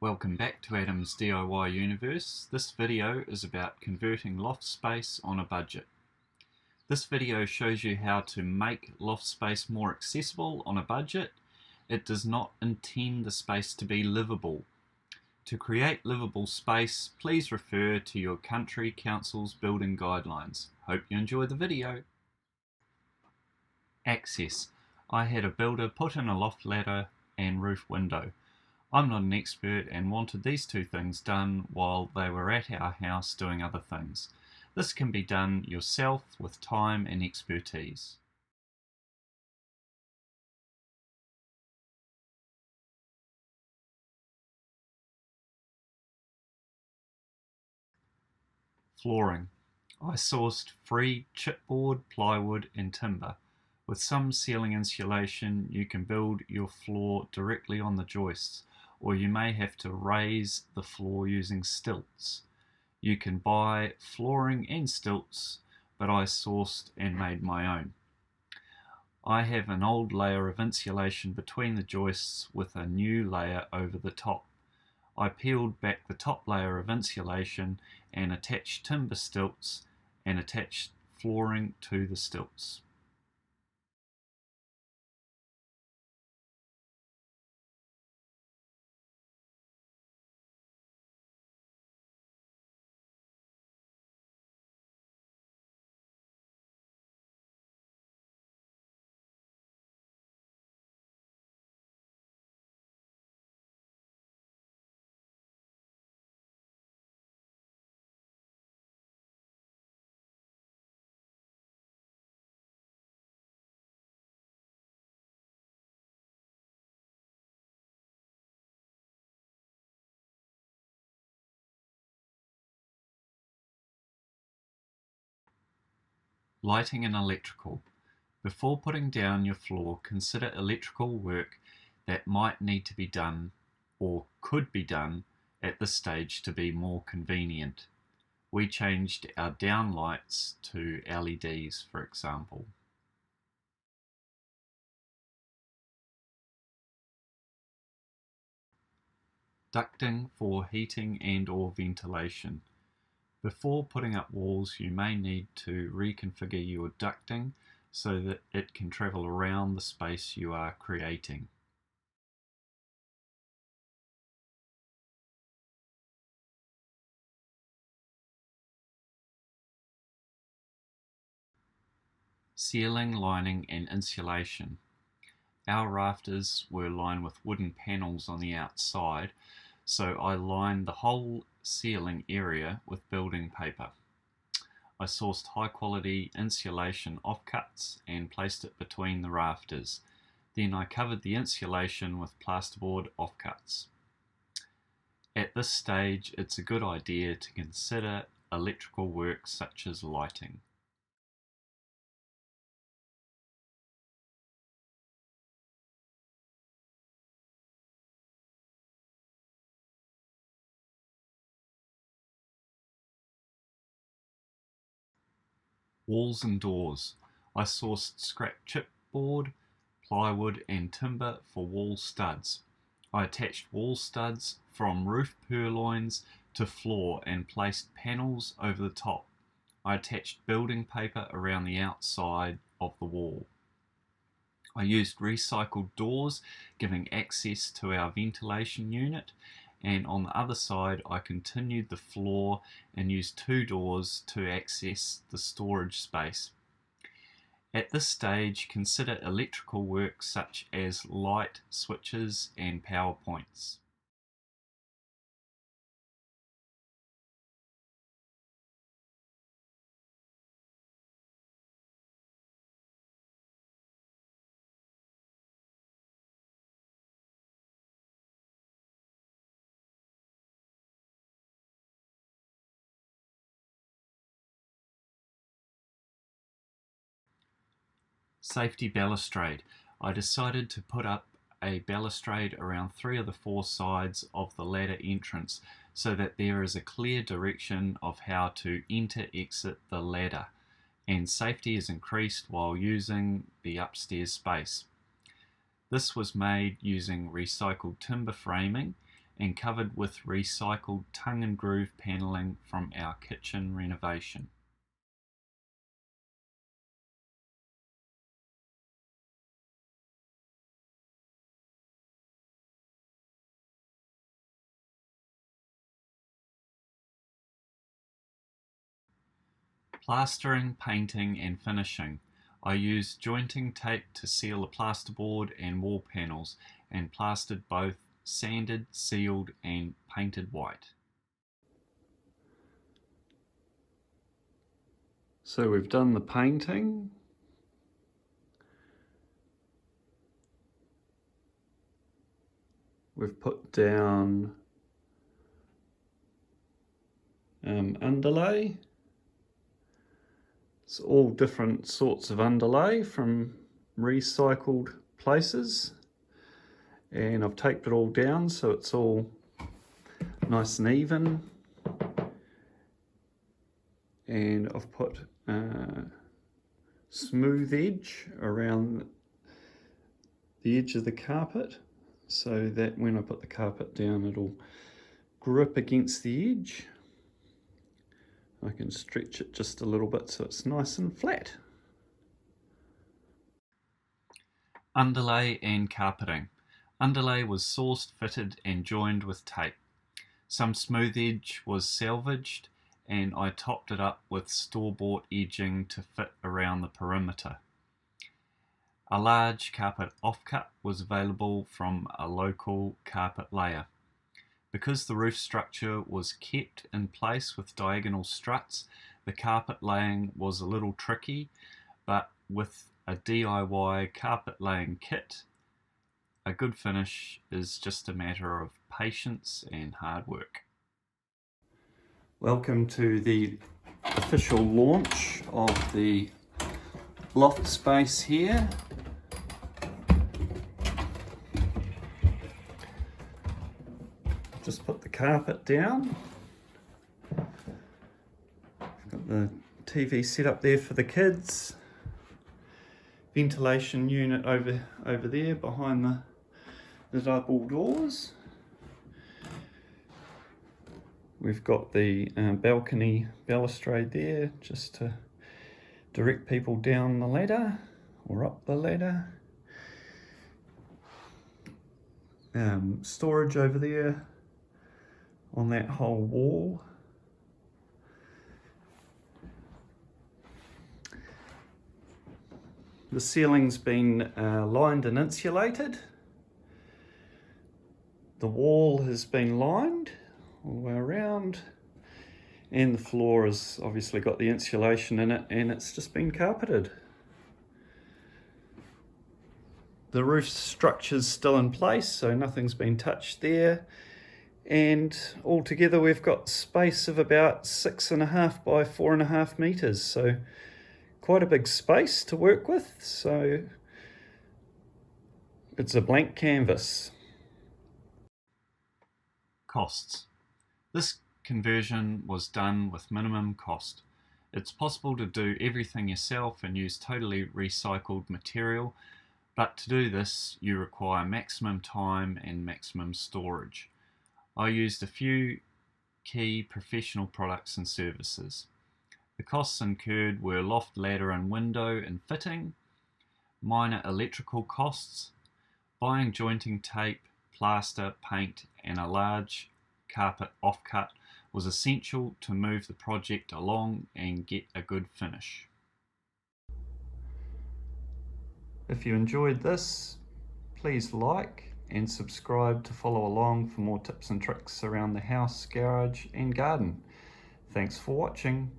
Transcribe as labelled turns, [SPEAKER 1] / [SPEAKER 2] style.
[SPEAKER 1] Welcome back to Adam's DIY universe. This video is about converting loft space on a budget. This video shows you how to make loft space more accessible on a budget. It does not intend the space to be livable. To create livable space, please refer to your country council's building guidelines. Hope you enjoy the video. Access. I had a builder put in a loft ladder and roof window. I'm not an expert and wanted these two things done while they were at our house doing other things. This can be done yourself with time and expertise. Flooring. I sourced free chipboard, plywood and timber. With some ceiling insulation, you can build your floor directly on the joists, or you may have to raise the floor using stilts. You can buy flooring and stilts, but I sourced and made my own. I have an old layer of insulation between the joists with a new layer over the top. I peeled back the top layer of insulation and attached timber stilts and attached flooring to the stilts. Lighting and electrical. Before putting down your floor, consider electrical work that might need to be done or could be done at this stage to be more convenient. We changed our down lights to LEDs, for example. Ducting for heating and/or ventilation. Before putting up walls, you may need to reconfigure your ducting so that it can travel around the space you are creating. Ceiling lining and insulation. Our rafters were lined with wooden panels on the outside, so I lined the whole ceiling area with building paper. I sourced high quality insulation offcuts and placed it between the rafters. Then I covered the insulation with plasterboard offcuts. At this stage, it's a good idea to consider electrical work such as lighting. Walls and doors. I sourced scrap chipboard, plywood and timber for wall studs. I attached wall studs from roof purloins to floor and placed panels over the top. I attached building paper around the outside of the wall. I used recycled doors, giving access to our ventilation unit, and on the other side I continued the floor and used two doors to access the storage space. At this stage, consider electrical work such as light switches and power points. Safety balustrade. I decided to put up a balustrade around 3 of the 4 sides of the ladder entrance so that there is a clear direction of how to enter/exit the ladder, and safety is increased while using the upstairs space. This was made using recycled timber framing and covered with recycled tongue and groove panelling from our kitchen renovation. Plastering, painting and finishing. I used jointing tape to seal the plasterboard and wall panels and plastered both sanded, sealed and painted white. So we've done the painting. We've put down underlay. It's all different sorts of underlay from recycled places, and I've taped it all down so it's all nice and even, and I've put smooth edge around the edge of the carpet so that when I put the carpet down it'll grip against the edge. I can stretch it just a little bit so it's nice and flat. Underlay and carpeting. Underlay was sourced, fitted and joined with tape. Some smooth edge was salvaged and I topped it up with store-bought edging to fit around the perimeter. A large carpet offcut was available from a local carpet layer. Because the roof structure was kept in place with diagonal struts, the carpet laying was a little tricky, but with a DIY carpet laying kit, a good finish is just a matter of patience and hard work. Welcome to the official launch of the loft space here. Just put the carpet down. Got the TV set up there for the kids. Ventilation unit over there behind the double doors. We've got the balcony balustrade there just to direct people down the ladder or up the ladder. Storage over there on that whole wall. The ceiling's been lined and insulated. The wall has been lined all the way around, and the floor has obviously got the insulation in it, and it's just been carpeted. The roof structure's still in place, so nothing's been touched there. And altogether we've got space of about 6.5 by 4.5 meters, so quite a big space to work with. So it's a blank canvas. Costs. This conversion was done with minimum cost. It's possible to do everything yourself and use totally recycled material, but to do this you require maximum time and maximum storage. I used a few key professional products and services. The costs incurred were loft ladder and window and fitting, minor electrical costs, buying jointing tape, plaster, paint and a large carpet offcut was essential to move the project along and get a good finish. If you enjoyed this, please like and subscribe to follow along for more tips and tricks around the house, garage and garden. Thanks for watching.